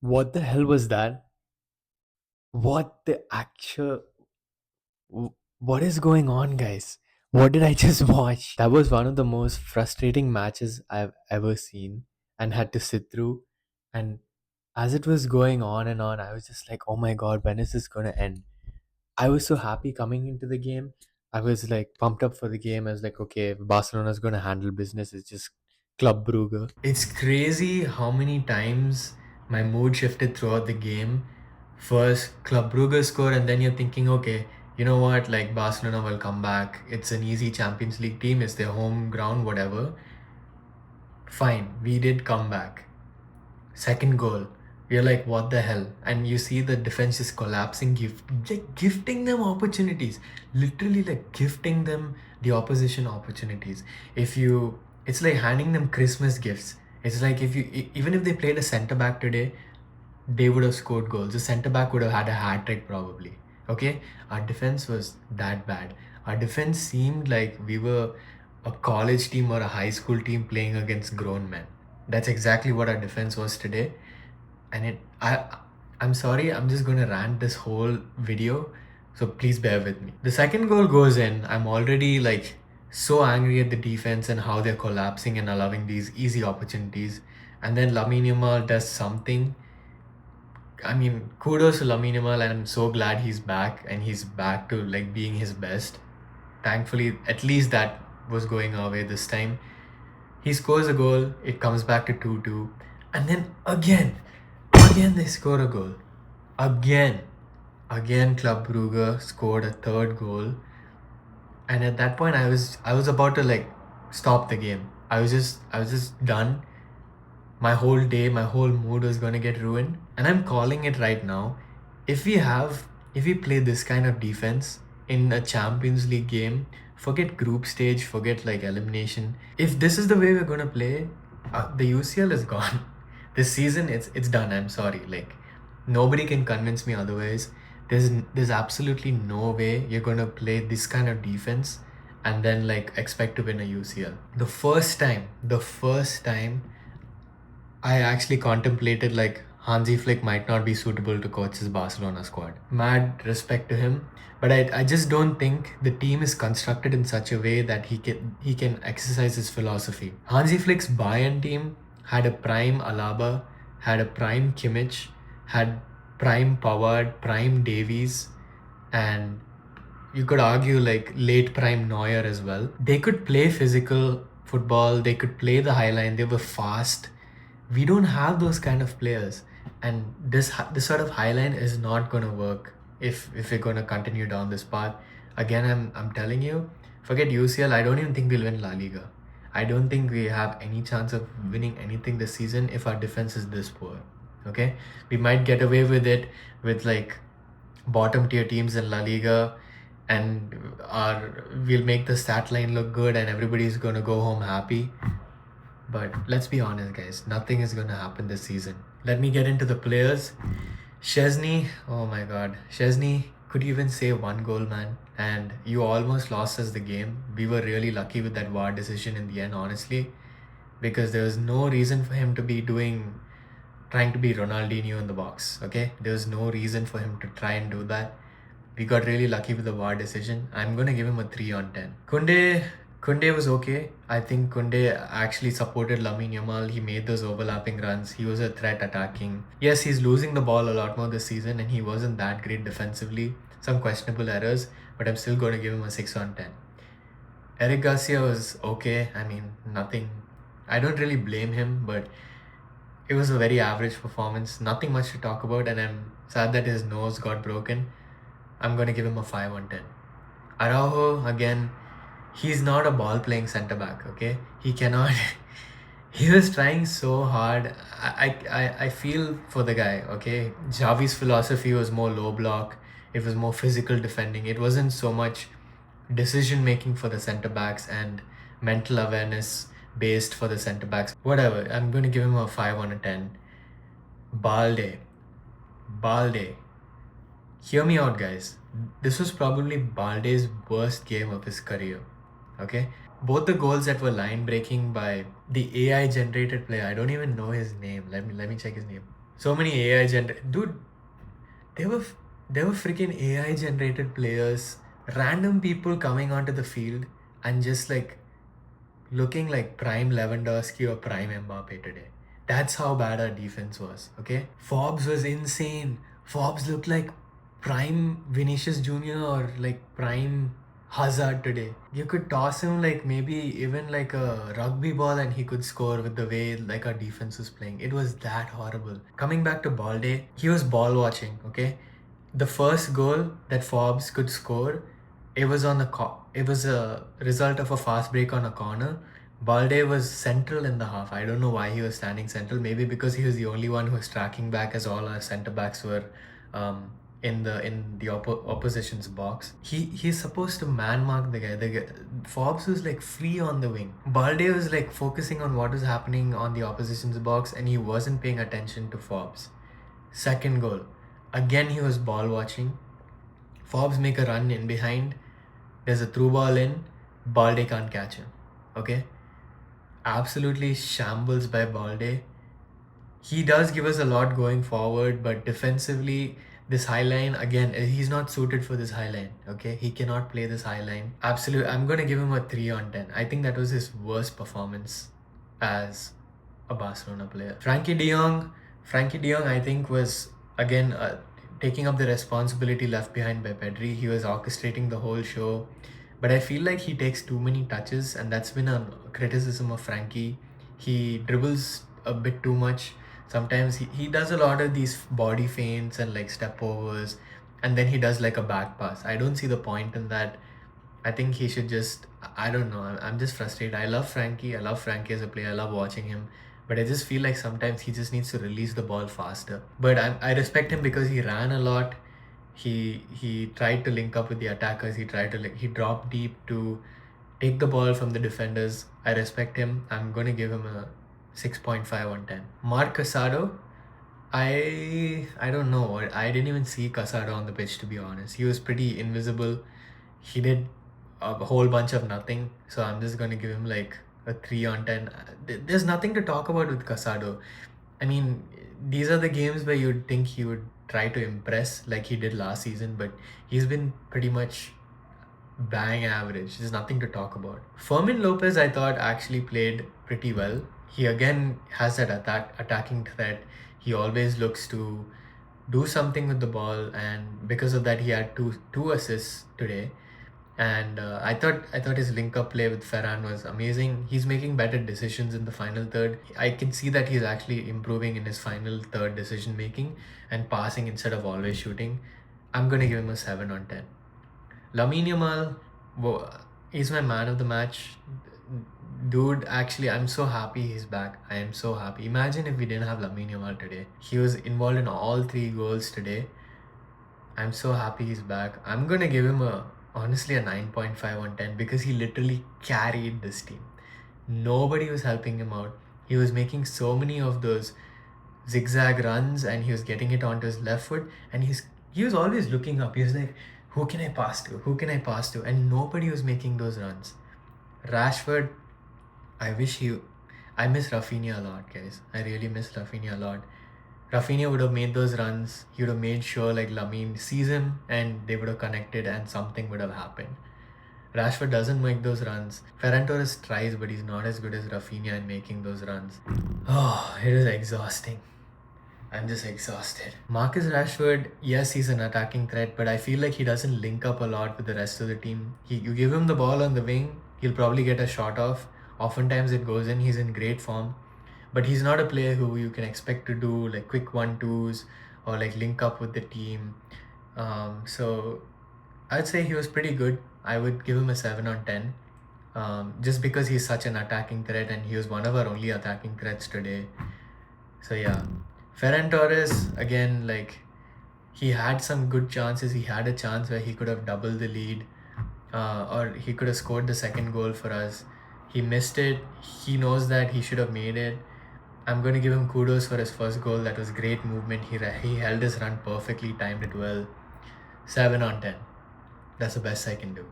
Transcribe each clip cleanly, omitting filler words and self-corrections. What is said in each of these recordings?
What the hell was that? What the actual. What is going on, guys? What did I just watch? That was one of the most frustrating matches I've ever seen and had to sit through. And as it was going on and on, I was just like, oh my god, when is this going to end? I was so happy coming into the game. I was like pumped up for the game. I was like, okay, Barcelona's going to handle business. It's just Club Brugge. It's crazy how many times my mood shifted throughout the game. First, Club Brugge score, and then you're thinking, okay, you know what? Like Barcelona will come back. It's an easy Champions League team. It's their home ground, whatever. Fine, we did come back. Second goal, we're like, what the hell? And you see the defense is collapsing, like gifting them opportunities, literally like gifting them the opposition opportunities. If you, it's like handing them Christmas gifts. It's like if you, even if they played a center back today, they would have scored goals. The center back would have had a hat trick probably. Okay, our defense was that bad. Our defense seemed like we were a college team or a high school team playing against grown men. That's exactly what our defense was today. And I'm sorry, I'm just gonna rant this whole video, so please bear with me. The second goal goes in. I'm already like so angry at the defense and how they're collapsing and allowing these easy opportunities. And then Lamine Yamal does something. I mean, kudos to Lamine Yamal, and I'm so glad he's back and he's back to like being his best. Thankfully, at least that was going our way this time. He scores a goal, it comes back to 2-2, and then again they score a goal. Again, again Club Brugge scored a third goal, and at that point I was about to like stop the game. I was just done. My whole day, my whole mood was gonna get ruined. And I'm calling it right now. If we play this kind of defense in a Champions League game, forget group stage, forget like elimination. If this is the way we're gonna play, the UCL is gone. This season, it's done. I'm sorry. Like nobody can convince me otherwise. There's absolutely no way you're gonna play this kind of defense and then like expect to win a UCL. The first time I actually contemplated like Hansi Flick might not be suitable to coach his Barcelona squad. Mad respect to him, but I just don't think the team is constructed in such a way that he can exercise his philosophy. Hansi Flick's Bayern team had a prime Alaba, had a prime Kimmich, had prime Pavard, prime Davies, and you could argue like late prime Neuer as well. They could play physical football, they could play the high line, they were fast. We don't have those kind of players, and this sort of high line is not going to work if we're going to continue down this path. Again, I'm telling you, forget UCL. I don't even think we'll win La Liga. I don't think we have any chance of winning anything this season if our defense is this poor. Okay, we might get away with it with like bottom tier teams in La Liga, and our we'll make the stat line look good and everybody's gonna go home happy. But let's be honest, guys, nothing is gonna happen this season. Let me get into the players. Chesney, oh my god. Chesney, could you even save one goal, man? And you almost lost us the game. We were really lucky with that VAR decision in the end, honestly, because there was no reason for him to be trying to be Ronaldinho in the box. Okay, there was no reason for him to try and do that. We got really lucky with the VAR decision. I'm gonna give him a 3 on 10. Kunde was okay. I think Kunde actually supported Lamine Yamal. He made those overlapping runs. He was a threat attacking. Yes, he's losing the ball a lot more this season, and he wasn't that great defensively. Some questionable errors, but I'm still gonna give him a 6 on 10. Eric Garcia was okay. I mean, nothing. I don't really blame him, but it was a very average performance. Nothing much to talk about, and I'm sad that his nose got broken. I'm gonna give him a 5 on 10. Araujo, again, he's not a ball playing center back, okay? He cannot. He was trying so hard. I feel for the guy, okay? Xavi's philosophy was more low block, it was more physical defending. It wasn't so much decision making for the center backs and mental awareness based for the center backs. Whatever, I'm going to give him a 5 on 10. Balde. Balde. Hear me out, guys. This was probably Balde's worst game of his career. Okay? Both the goals that were line breaking by the AI generated player, I don't even know his name. Let me check his name. So many AI dude. There were there were freaking AI generated players, random people coming onto the field and just like looking like prime Lewandowski or prime Mbappe today. That's how bad our defense was. Okay, Forbes was insane. Forbes looked like prime Vinicius Junior or like prime Hazard today. You could toss him like maybe even like a rugby ball and he could score with the way like our defense was playing. It was that horrible. Coming back to Balde, he was ball watching. Okay, the first goal that Forbes could score, it was a result of a fast break on a corner. Balde was central in the half. I don't know why he was standing central. Maybe because he was the only one who was tracking back, as all our centre backs were um, in the opposition's box. He's supposed to man mark the guy. Forbes was like free on the wing. Balde was like focusing on what was happening on the opposition's box, and he wasn't paying attention to Forbes. Second goal, again he was ball watching. Forbes make a run in behind. There's a through ball in. Balde can't catch him. Okay, absolutely shambles by Balde. He does give us a lot going forward, but defensively, this high line again, he's not suited for this high line. Okay, he cannot play this high line. Absolutely, I'm gonna give him a 3 on 10. I think that was his worst performance as a Barcelona player. Frankie De Jong, I think was again taking up the responsibility left behind by Pedri. He was orchestrating the whole show, but I feel like he takes too many touches, and that's been a criticism of Frankie. He dribbles a bit too much. Sometimes he does a lot of these body feints and like step overs, and then he does like a back pass. I don't see the point in that. I think he should just, I don't know, I'm just frustrated. I love Frankie. I love Frankie as a player. I love watching him. But I just feel like sometimes he just needs to release the ball faster. But I respect him because he ran a lot. He tried to link up with the attackers. He dropped deep to take the ball from the defenders. I respect him. I'm going to give him a 6.5 on 10. Mark Casado, I don't know. I didn't even see Casado on the pitch, to be honest. He was pretty invisible. He did a whole bunch of nothing. So I'm just going to give him like a 3 on 10. There's nothing to talk about with Casado. I mean, these are the games where you'd think he would try to impress like he did last season, but he's been pretty much bang average. There's nothing to talk about. Fermin Lopez, I thought, actually played pretty well. He again has that attacking threat. He always looks to do something with the ball, and because of that, he had two assists today. And I thought his link up play with Ferran was amazing. He's making better decisions in the final third. I can see that he's actually improving in his final third decision making and passing instead of always shooting. I'm gonna give him a 7 on 10. Lamine Yamal, he's my man of the match. Dude, actually, I'm so happy he's back. I am so happy. Imagine if we didn't have Lamine Yamal today. He was involved in all 3 goals today. I'm so happy he's back. I'm gonna give him honestly a 9.5 on 10 because he literally carried this team. Nobody was helping him out. He was making so many of those zigzag runs and he was getting it onto his left foot, and he was always looking up. He was like, who can I pass to? Who can I pass to? And nobody was making those runs. Rashford, I miss Rafinha a lot, guys. I really miss Rafinha a lot. Rafinha would have made those runs. He would have made sure like Lamine sees him and they would have connected and something would have happened. Rashford doesn't make those runs. Ferran Torres tries, but he's not as good as Rafinha in making those runs. Oh, it is exhausting. I'm just exhausted. Marcus Rashford, yes, he's an attacking threat, but I feel like he doesn't link up a lot with the rest of the team. You give him the ball on the wing, he'll probably get a shot off. Oftentimes it goes in, he's in great form. But he's not a player who you can expect to do like quick 1-2s or like link up with the team. So I'd say he was pretty good. I would give him a 7 on 10. Just because he's such an attacking threat and he was one of our only attacking threats today. So yeah. Ferran Torres, again, like he had some good chances. He had a chance where he could have doubled the lead, or he could have scored the second goal for us. He missed it. He knows that he should have made it. I'm going to give him kudos for his first goal. That was great movement. He held his run perfectly, timed it well. 7 on 10. That's the best I can do.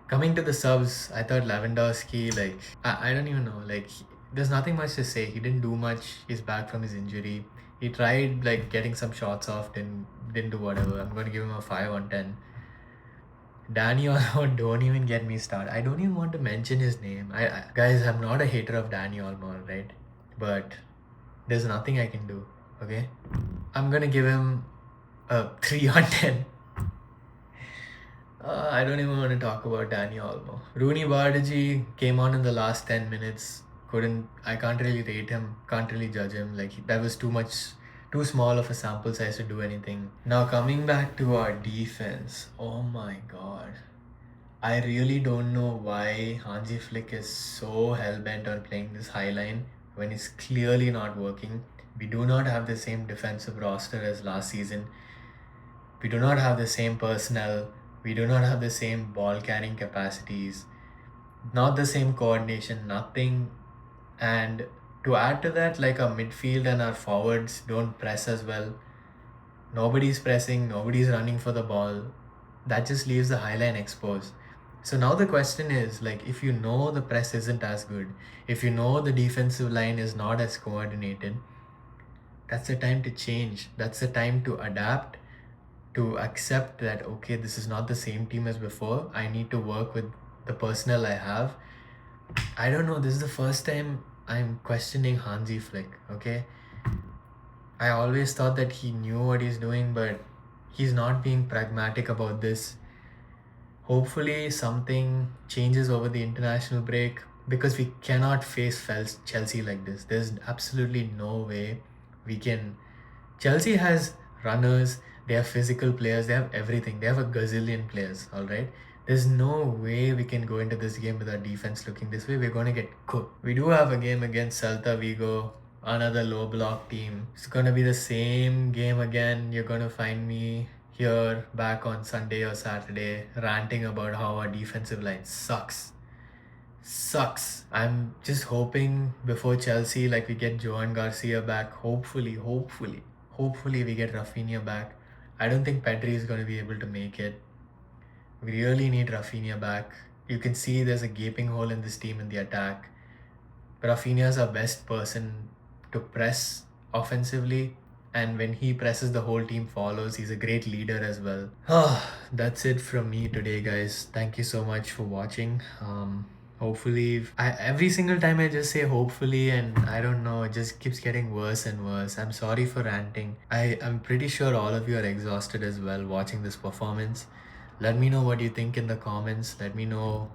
Coming to the subs, I thought Lewandowski, like, I don't even know. Like, there's nothing much to say. He didn't do much. He's back from his injury. He tried like getting some shots off, didn't do whatever. I'm gonna give him a 5 on 10. Danny Olmo, don't even get me started. I don't even want to mention his name. Guys, I'm not a hater of Danny Olmo, right? But there's nothing I can do. Okay, I'm gonna give him a 3 on 10. I don't even want to talk about Danny Olmo. Rooney Bardaji came on in the last 10 minutes. I can't really rate him, can't really judge him. That was too much, too small of a sample size to do anything. Now, coming back to our defense, oh my god. I really don't know why Hansi Flick is so hell bent on playing this high line when it's clearly not working. We do not have the same defensive roster as last season. We do not have the same personnel. We do not have the same ball carrying capacities. Not the same coordination, nothing. And to add to that, like our midfield and our forwards don't press as well. Nobody's pressing, nobody's running for the ball. That just leaves the high line exposed. So now the question is, like, if you know the press isn't as good, if you know the defensive line is not as coordinated, that's the time to change. That's the time to adapt, to accept that, okay, this is not the same team as before. I need to work with the personnel I have. I don't know, this is the first time I'm questioning Hansi Flick, okay? I always thought that he knew what he's doing, but he's not being pragmatic about this. Hopefully, something changes over the international break because we cannot face Chelsea like this. There's absolutely no way we can. Chelsea has runners, they have physical players, they have everything. They have a gazillion players, all right? There's no way we can go into this game with our defense looking this way. We're going to get cooked. We do have a game against Celta Vigo, another low block team. It's going to be the same game again. You're going to find me here back on Sunday or Saturday ranting about how our defensive line sucks. I'm just hoping before Chelsea, like, we get Joan Garcia back. Hopefully we get Rafinha back. I don't think Pedri is going to be able to make it. We really need Rafinha back. You can see there's a gaping hole in this team in the attack. Rafinha is our best person to press offensively, and when he presses, the whole team follows. He's a great leader as well. That's it from me today, guys. Thank you so much for watching. Hopefully, every single time I just say hopefully, and I don't know, it just keeps getting worse and worse. I'm sorry for ranting. I'm pretty sure all of you are exhausted as well watching this performance. Let me know what you think in the comments. Let me know,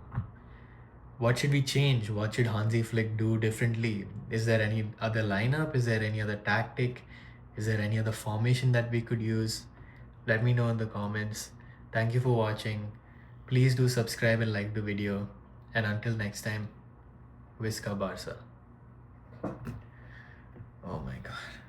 what should we change? What should Hansi Flick do differently? Is there any other lineup? Is there any other tactic? Is there any other formation that we could use? Let me know in the comments. Thank you for watching. Please do subscribe and like the video. And until next time, Visca Barca. Oh my god.